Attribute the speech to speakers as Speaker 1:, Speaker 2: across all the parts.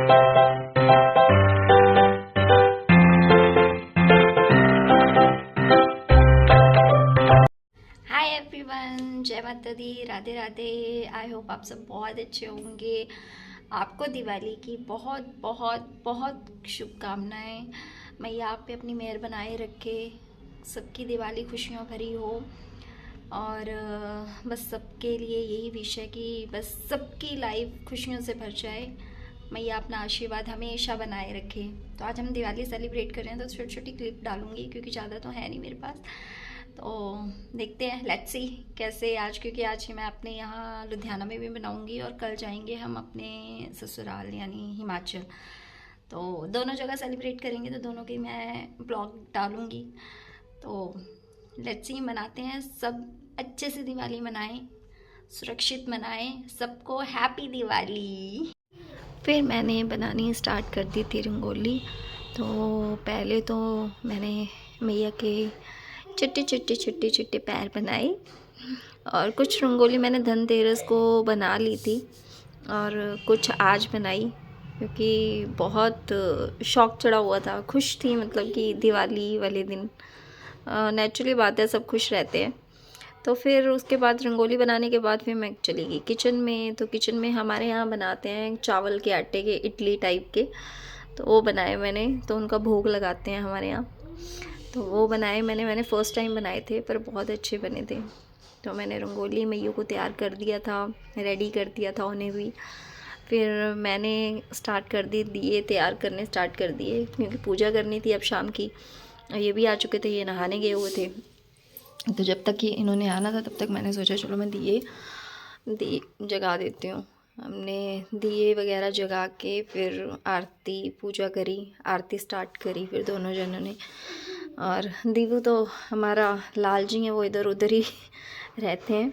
Speaker 1: Hi everyone, जय माता दी, Radhe Radhe. I hope आप सब बहुत अच्छे होंगे। आपको दिवाली की बहुत बहुत बहुत शुभकामनाएं। मैया आप पे अपनी मेहर बनाए रखे, सबकी दिवाली खुशियों भरी हो। और बस सबके लिए यही विश है कि बस सबकी लाइफ खुशियों से भर जाए। मैया अपना आशीर्वाद हमेशा बनाए रखे। तो आज हम दिवाली सेलिब्रेट कर रहे हैं, तो छोटी छोटी क्लिप डालूंगी क्योंकि ज़्यादा तो है नहीं मेरे पास। तो देखते हैं, लेट्स सी कैसे आज, क्योंकि आज मैं अपने यहाँ लुधियाना में भी बनाऊंगी और कल जाएंगे हम अपने ससुराल यानी हिमाचल। तो दोनों जगह सेलिब्रेट करेंगे, तो दोनों की मैं ब्लॉग डालूंगी। तो लेट्स सी, मनाते हैं सब अच्छे से, दिवाली मनाएं, सुरक्षित मनाएं, सबको हैप्पी दिवाली। फिर मैंने बनानी स्टार्ट कर दी थी रंगोली। तो पहले तो मैंने मैया के छोटे छोटे छोटे छोटे पैर बनाए, और कुछ रंगोली मैंने धनतेरस को बना ली थी और कुछ आज बनाई, क्योंकि बहुत शौक चढ़ा हुआ था, खुश थी, मतलब कि दिवाली वाले दिन नेचुरली बात है, सब खुश रहते हैं। तो फिर उसके बाद रंगोली बनाने के बाद फिर मैं चली गई किचन में। तो किचन में हमारे यहाँ बनाते हैं चावल के आटे के इडली टाइप के, तो वो बनाए मैंने। तो उनका भोग लगाते हैं हमारे यहाँ, तो वो बनाए मैंने फ़र्स्ट टाइम बनाए थे, पर बहुत अच्छे बने थे। तो मैंने रंगोली मैयू को तैयार कर दिया था, रेडी कर दिया था उन्हें भी। फिर मैंने स्टार्ट कर दी, दिए तैयार करने स्टार्ट कर दिए, क्योंकि पूजा करनी थी अब शाम की। ये भी आ चुके थे, ये नहाने गए हुए थे। तो जब तक ये इन्होंने आना था तब तक मैंने सोचा चलो मैं दिए जगा देती हूँ। हमने दिए वगैरह जगा के फिर आरती पूजा करी, आरती स्टार्ट करी फिर दोनों जनों ने। और दीवू तो हमारा लाल जी हैं, वो इधर उधर ही रहते हैं।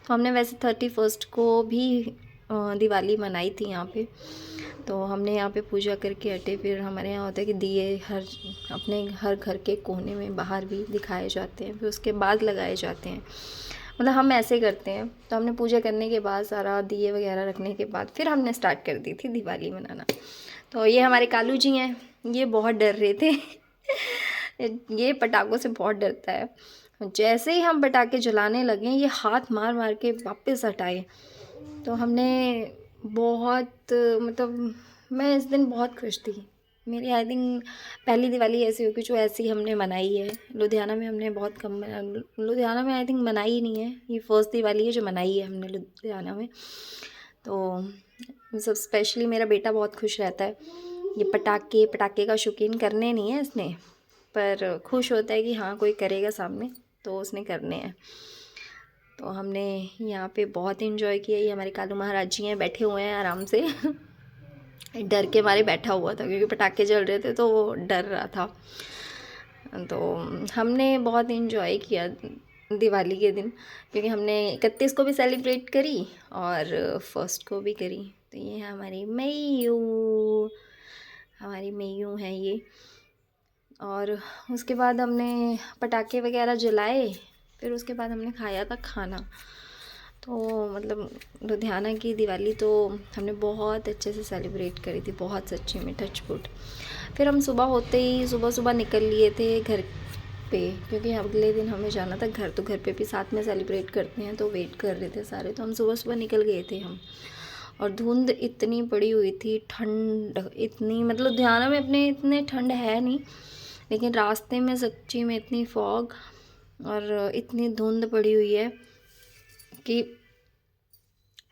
Speaker 1: तो हमने वैसे 31 को भी दिवाली मनाई थी यहाँ पे। तो हमने यहाँ पे पूजा करके हटे। फिर हमारे यहाँ होता है कि दिए अपने हर घर के कोने में बाहर भी दिखाए जाते हैं, फिर उसके बाद लगाए जाते हैं, मतलब हम ऐसे करते हैं। तो हमने पूजा करने के बाद सारा दिए वगैरह रखने के बाद फिर हमने स्टार्ट कर दी थी दिवाली मनाना। तो ये हमारे कालू जी हैं, ये बहुत डर रहे थे ये पटाखों से बहुत डरता है। जैसे ही हम पटाखे जलाने लगे, ये हाथ मार मार के वापस हटाए। तो हमने बहुत, मतलब मैं इस दिन बहुत खुश थी। मेरी आई थिंक पहली दिवाली ऐसी होगी जो ऐसी हमने मनाई है। लुधियाना में हमने बहुत कम लुधियाना में आई थिंक मनाई ही नहीं है, ये फर्स्ट दिवाली है जो मनाई है हमने लुधियाना में। तो सब स्पेशली मेरा बेटा बहुत खुश रहता है। ये पटाखे का शौकीन करने नहीं है इसने, पर खुश होता है कि हाँ कोई करेगा सामने, तो उसने करने हैं। तो हमने यहाँ पे बहुत इन्जॉय किया। ये हमारे कालू महाराज जी हैं, बैठे हुए हैं आराम से डर के मारे बैठा हुआ था, क्योंकि पटाखे जल रहे थे तो वो डर रहा था। तो हमने बहुत इन्जॉय किया दिवाली के दिन, क्योंकि हमने 31 को भी सेलिब्रेट करी और फर्स्ट को भी करी। तो ये है हमारी मैयू है ये। और उसके बाद हमने पटाखे वगैरह जलाए, फिर उसके बाद हमने खाया था खाना। तो मतलब लुधियाना की दिवाली तो हमने बहुत अच्छे से सेलिब्रेट करी थी, बहुत सच्ची में टचवुड। फिर हम सुबह होते ही सुबह निकल लिए थे घर पे, क्योंकि अगले दिन हमें जाना था घर। तो घर पे भी साथ में सेलिब्रेट करते हैं, तो वेट कर रहे थे सारे। तो हम सुबह निकल गए थे हम। और धुंध इतनी पड़ी हुई थी, ठंड इतनी, मतलब लुधियाना में अपने इतने ठंड है नहीं, लेकिन रास्ते में सच्ची में इतनी फॉग और इतनी धुंध पड़ी हुई है कि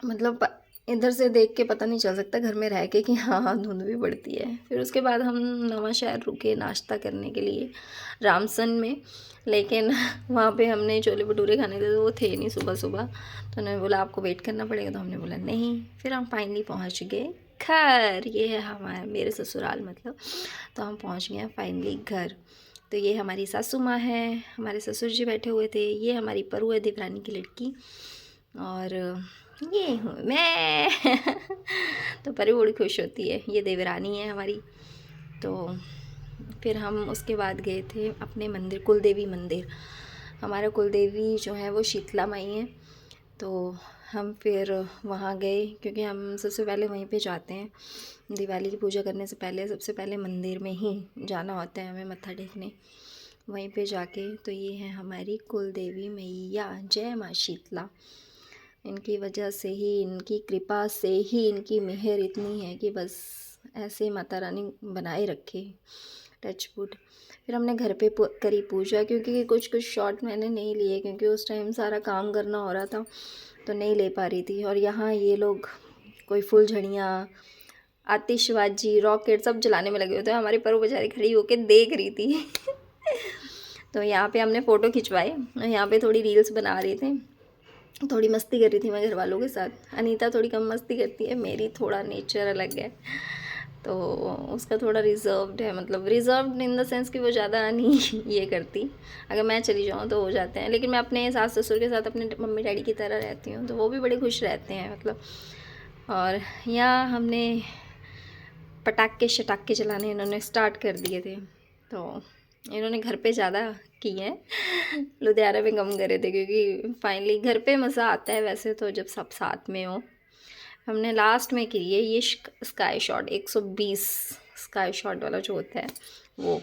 Speaker 1: मतलब इधर से देख के पता नहीं चल सकता घर में रह के कि हाँ धुंध भी पड़ती है। फिर उसके बाद हम नवा शहर रुके नाश्ता करने के लिए रामसन में, लेकिन वहाँ पे हमने छोले भटूरे खाने थे, तो वो थे नहीं सुबह। तो उन्होंने बोला आपको वेट करना पड़ेगा, तो हमने बोला नहीं। फिर हम फाइनली पहुँच गए घर। ये है हमारे मेरे ससुराल मतलब। तो हम पहुँच गए फाइनली घर। तो ये हमारी सासू माँ है, हमारे ससुर जी बैठे हुए थे, ये हमारी परू है देवरानी की लड़की, और ये हूँ मैं तो परी बड़ी खुश होती है, ये देवरानी है हमारी। तो फिर हम उसके बाद गए थे अपने मंदिर, कुलदेवी मंदिर। हमारा कुलदेवी जो है वो शीतला माई है। तो हम फिर वहाँ गए, क्योंकि हम सबसे पहले वहीं पे जाते हैं दिवाली की पूजा करने से पहले। सबसे पहले मंदिर में ही जाना होता है हमें मत्था टेकने। वहीं पे जाके तो ये है हमारी कुल देवी मैया, जय माँ शीतला। इनकी वजह से ही, इनकी कृपा से ही, इनकी मेहर इतनी है कि बस ऐसे माता रानी बनाए रखे, टचवुड। फिर हमने घर पे करी पूजा, क्योंकि कुछ कुछ शॉट मैंने नहीं लिए, क्योंकि उस टाइम सारा काम करना हो रहा था तो नहीं ले पा रही थी। और यहाँ ये लोग कोई फुलझड़ियाँ, आतिशबाजी, रॉकेट सब जलाने में लगे हुए थे। हमारी परो बेचारी खड़ी होके देख रही थी तो यहाँ पे हमने फ़ोटो खिंचवाए, यहाँ पे थोड़ी रील्स बना रहे थे, थोड़ी मस्ती कर रही थी मैं घर वालों के साथ। अनीता थोड़ी कम मस्ती करती है, मेरी थोड़ा नेचर अलग है, तो उसका थोड़ा रिजर्व्ड है, मतलब रिजर्व्ड इन द सेंस कि वो ज़्यादा नहीं ये करती। अगर मैं चली जाऊँ तो हो जाते हैं, लेकिन मैं अपने सास ससुर के साथ अपने मम्मी डैडी की तरह रहती हूँ, तो वो भी बड़े खुश रहते हैं मतलब। और यहाँ हमने पटाखे शटाखे चलाने इन्होंने स्टार्ट कर दिए थे, तो इन्होंने घर पे ज़्यादा किए हैं, लुधियाना में कम करे थे, क्योंकि फाइनली घर पे मज़ा आता है वैसे तो जब सब साथ में हो। हमने लास्ट में की है ये स्काई शॉट 120 स्काई शॉट वाला जो होता है वो।